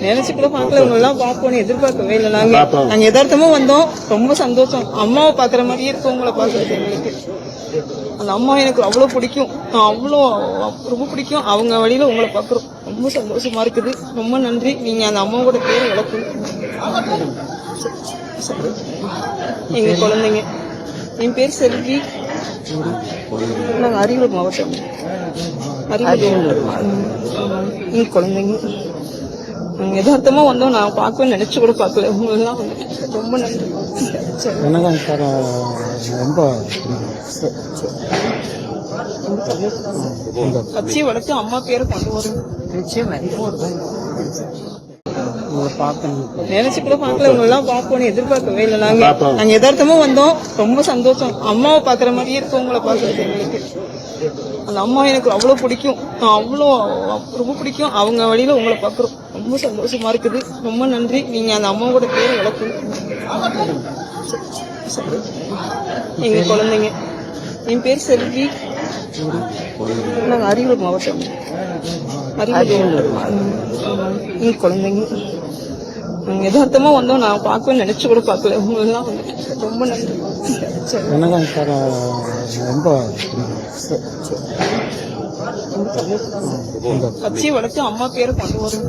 நினைச்சு கூட பார்க்கல, உங்க எல்லாம் பார்ப்போம்னு எதிர்பார்க்கவே இல்லை. நாங்க யதார்த்தமா வந்தோம். ரொம்ப சந்தோஷம். அம்மாவை பாக்குற மாதிரியே இருக்கு உங்களை பாக்குறது எங்களுக்கு. அந்த அம்மா எனக்கு அவ்வளவு பிடிக்கும். அவ்வளோ ரொம்ப பிடிக்கும். அவங்க வழியில உங்களை பாக்குறோம். ரொம்ப சந்தோஷமா இருக்குது. ரொம்ப நன்றி. நீங்க அந்த அம்மாவோட பேரை வளர்க்கணும். எங்க குழந்தைங்க, என் பேர் செல்வி. நாங்க அரியலூர் மாவட்டம். அரியலூர் எங்க குழந்தைங்க. நாங்க யதார்த்தமா வந்தோம். நான் பார்க்கவே நினைச்சு கூட பார்க்கல. உங்களெல்லாம் வந்துட்டு ரொம்ப நன்றி. கட்சியை வளர்த்து அம்மா பேரை கொண்டு வரும். நினைச்சு கூட பார்க்கல, உங்க எல்லாம் பார்ப்போம்னு எதிர்பார்க்கவே இல்லை. நாங்க யதார்த்தமா வந்தோம். ரொம்ப சந்தோஷம். அம்மாவை பாக்குற மாதிரியே இருக்கு உங்களை பாக்குறது எங்களுக்கு. அந்த அம்மா எனக்கு அவ்வளவு பிடிக்கும். அவ்வளோ ரொம்ப பிடிக்கும். அவங்க வழியில உங்களை பாக்குறோம். ரொம்ப சந்தோஷமா இருக்குது. ரொம்ப நன்றி. நீங்க அந்த அம்மாவோட பேரை வளர்க்கணும். எங்க குழந்தைங்க, என் பேர் செல்வி. நாங்க அரியலூர் மாவட்டம். அரியலூர் எங்க குழந்தைங்க. நாங்க யதார்த்தமா வந்தோம். நான் பார்க்கவே நினைச்சு கூட பார்க்கல. உங்களெல்லாம் வந்துட்டு ரொம்ப நன்றி. கட்சியை வளர்த்து அம்மா பேரை கொண்டு வரும்.